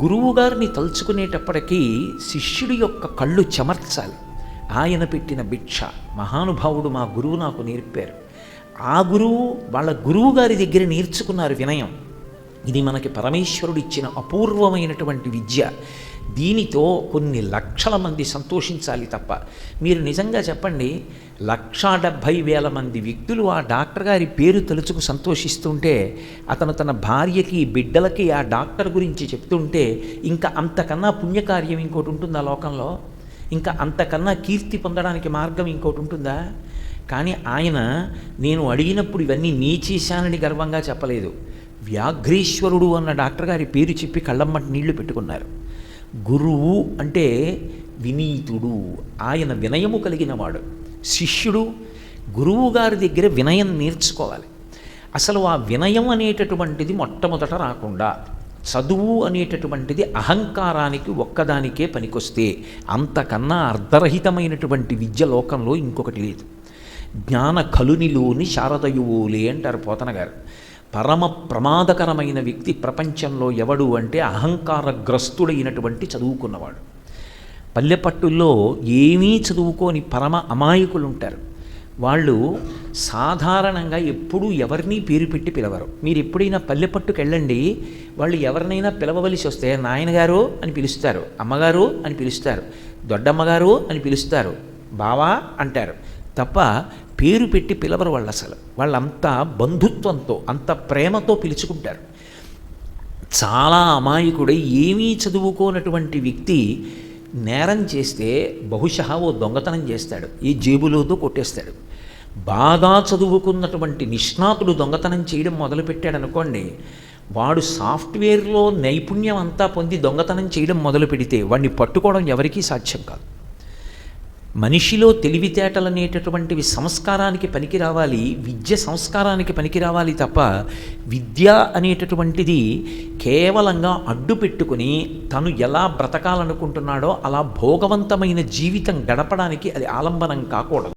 గురువుగారిని తలుచుకునేటప్పటికీ శిష్యుడి యొక్క కళ్ళు చెమర్చాలి. ఆయన పెట్టిన భిక్ష. మహానుభావుడు మా గురువు నాకు నేర్పారు. ఆ గురువు వాళ్ళ గురువు గారి దగ్గర నేర్చుకున్నారు వినయం. ఇది మనకి పరమేశ్వరుడు ఇచ్చిన అపూర్వమైనటువంటి విద్య. దీనితో కొన్ని లక్షల మంది సంతోషించాలి తప్ప. మీరు నిజంగా చెప్పండి, 1,70,000 మంది వ్యక్తులు ఆ డాక్టర్ గారి పేరు తలుచుకు సంతోషిస్తుంటే, అతను తన భార్యకి బిడ్డలకి ఆ డాక్టర్ గురించి చెప్తుంటే, ఇంకా అంతకన్నా పుణ్యకార్యం ఇంకోటి ఉంటుందా లోకంలో? ఇంకా అంతకన్నా కీర్తి పొందడానికి మార్గం ఇంకోటి ఉంటుందా? కానీ ఆయన నేను అడిగినప్పుడు ఇవన్నీ నీ చేశానని గర్వంగా చెప్పలేదు. వ్యాఘ్రేశ్వరుడు అన్న డాక్టర్ గారి పేరు చెప్పి కళ్ళమ్మటి నీళ్లు పెట్టుకున్నారు. గురువు అంటే వినీతుడు, ఆయన వినయము కలిగినవాడు. శిష్యుడు గురువు గారి దగ్గర వినయం నేర్చుకోవాలి. అసలు ఆ వినయం అనేటటువంటిది మొట్టమొదట రాకుండా, చదువు అనేటటువంటిది అహంకారానికి ఒక్కదానికే పనికొస్తే అంతకన్నా అర్ధరహితమైనటువంటి విద్య లోకంలో ఇంకొకటి లేదు. జ్ఞాన కలునిలోని శారదయువులే అంటారు పోతన గారు. పరమ ప్రమాదకరమైన వ్యక్తి ప్రపంచంలో ఎవడు అంటే అహంకారగ్రస్తుడైనటువంటి చదువుకున్నవాడు. పల్లెపట్టుల్లో ఏమీ చదువుకోని పరమ అమాయకులు ఉంటారు. వాళ్ళు సాధారణంగా ఎప్పుడూ ఎవరినీ పేరు పెట్టి పిలవరు. మీరు ఎప్పుడైనా పల్లెపట్టుకు వెళ్ళండి, వాళ్ళు ఎవరినైనా పిలవవలసి వస్తే నాయనగారు అని పిలుస్తారు, అమ్మగారు అని పిలుస్తారు, దొడ్డమ్మగారు అని పిలుస్తారు, బావా అంటారు తప్ప పేరు పెట్టి పిలవరు వాళ్ళు. అసలు వాళ్ళంతా బంధుత్వంతో అంత ప్రేమతో పిలుచుకుంటారు. చాలా అమాయకుడై ఏమీ చదువుకోనటువంటి వ్యక్తి నేరం చేస్తే బహుశా ఓ దొంగతనం చేస్తాడు, ఈ జేబులోతో కొట్టేస్తాడు. బాగా చదువుకున్నటువంటి నిష్ణాతుడు దొంగతనం చేయడం మొదలుపెట్టాడు అనుకోండి, వాడు సాఫ్ట్వేర్లో నైపుణ్యం అంతా పొంది దొంగతనం చేయడం మొదలు పెడితే వాడిని పట్టుకోవడం ఎవరికీ సాధ్యం కాదు. మనిషిలో తెలివితేటలు అనేటటువంటివి సంస్కారానికి పనికి రావాలి, విద్య సంస్కారానికి పనికి రావాలి తప్ప విద్య అనేటటువంటిది కేవలంగా అడ్డు పెట్టుకుని తను ఎలా బ్రతకాలనుకుంటున్నాడో అలా భోగవంతమైన జీవితం గడపడానికి అది ఆలంబనం కాకూడదు.